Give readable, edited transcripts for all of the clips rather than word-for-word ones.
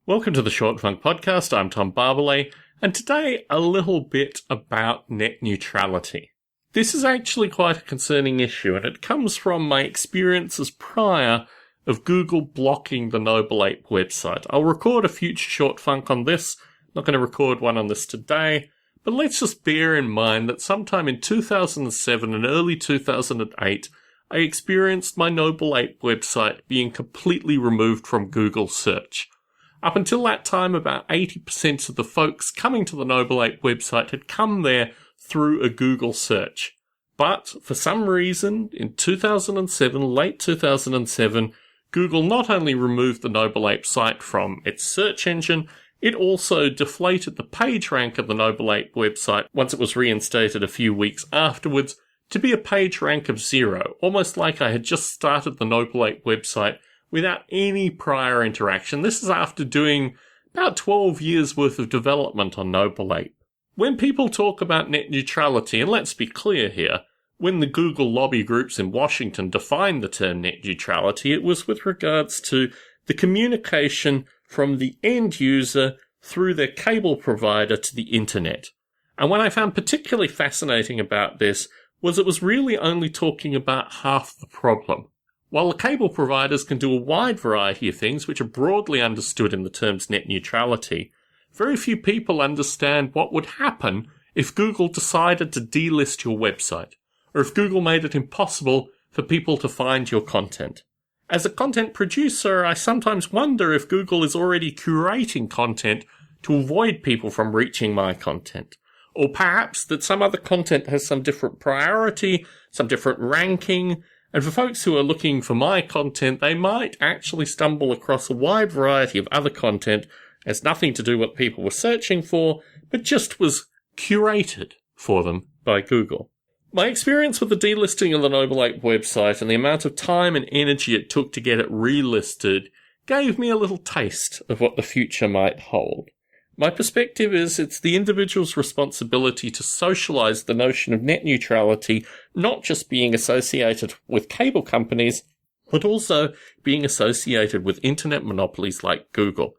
Welcome to the Short Funk Podcast. I'm Tom Barbalet, and today a little bit about net neutrality. This is actually quite a concerning issue, and it comes from my experiences prior of Google blocking the Noble Ape website. I'll record a future Short Funk on this. I'm not going to record one on this today, but let's just bear in mind that sometime in 2007 and early 2008, I experienced my Noble Ape website being completely removed from Google search. Up until that time, about 80% of the folks coming to the Noble Ape website had come there through a Google search. But for some reason, in 2007, late 2007, Google not only removed the Noble Ape site from its search engine, it also deflated the page rank of the Noble Ape website once it was reinstated a few weeks afterwards to be a page rank of 0, almost like I had just started the Noble Ape website without any prior interaction. This is after doing about 12 years worth of development on Noble Ape. When people talk about net neutrality, and let's be clear here, when the Google lobby groups in Washington defined the term net neutrality, it was with regards to the communication from the end user through their cable provider to the internet. And what I found particularly fascinating about this was it was really only talking about half the problem. While the cable providers can do a wide variety of things which are broadly understood in the terms net neutrality, very few people understand what would happen if Google decided to delist your website, or if Google made it impossible for people to find your content. As a content producer, I sometimes wonder if Google is already curating content to avoid people from reaching my content. Or perhaps that some other content has some different priority, some different ranking, and for folks who are looking for my content, they might actually stumble across a wide variety of other content that has nothing to do with what people were searching for, but just was curated for them by Google. My experience with the delisting of the Noble Ape website and the amount of time and energy it took to get it relisted gave me a little taste of what the future might hold. My perspective is it's the individual's responsibility to socialize the notion of net neutrality, not just being associated with cable companies, but also being associated with internet monopolies like Google,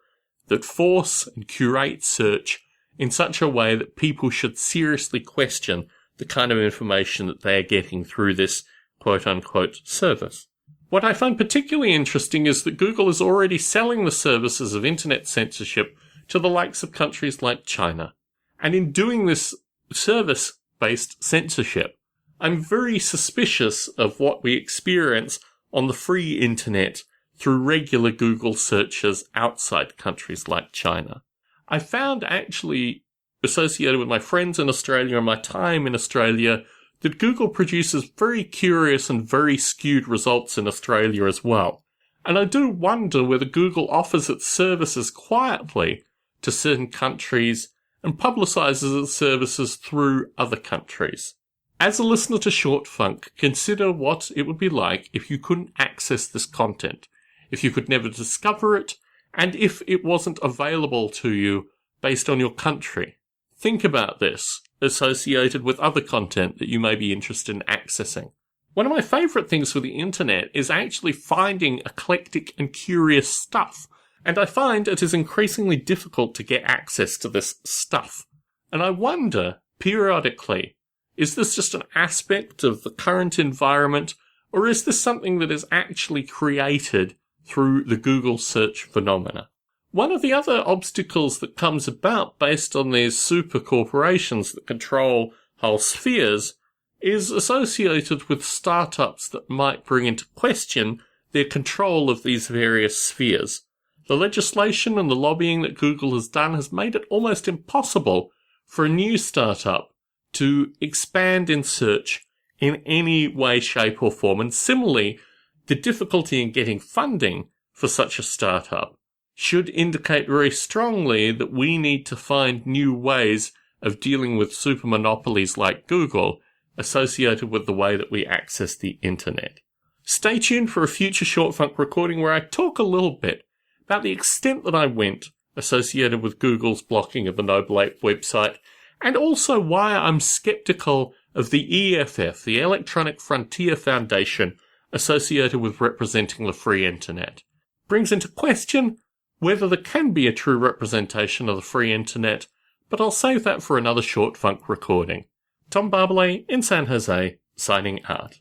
that force and curate search in such a way that people should seriously question the kind of information that they're getting through this quote-unquote service. What I find particularly interesting is that Google is already selling the services of internet censorship to the likes of countries like China. And in doing this service-based censorship, I'm very suspicious of what we experience on the free internet through regular Google searches outside countries like China. I found actually, associated with my friends in Australia and my time in Australia, that Google produces very curious and very skewed results in Australia as well. And I do wonder whether Google offers its services quietly to certain countries and publicizes its services through other countries. As a listener to Short Funk, consider what it would be like if you couldn't access this content, if you could never discover it, and if it wasn't available to you based on your country. Think about this, associated with other content that you may be interested in accessing. One of my favorite things for the internet is actually finding eclectic and curious stuff. And I find it is increasingly difficult to get access to this stuff. And I wonder, periodically, is this just an aspect of the current environment, or is this something that is actually created through the Google search phenomena? One of the other obstacles that comes about based on these super corporations that control whole spheres is associated with startups that might bring into question their control of these various spheres. The legislation and the lobbying that Google has done has made it almost impossible for a new startup to expand in search in any way, shape or form. And similarly, the difficulty in getting funding for such a startup should indicate very strongly that we need to find new ways of dealing with super monopolies like Google associated with the way that we access the internet. Stay tuned for a future Short Funk recording where I talk a little bit about the extent that I went associated with Google's blocking of the Noble Ape website, and also why I'm skeptical of the EFF, the Electronic Frontier Foundation, associated with representing the free internet. Brings into question whether there can be a true representation of the free internet, but I'll save that for another short funk recording. Tom Barbalet in San Jose, signing out.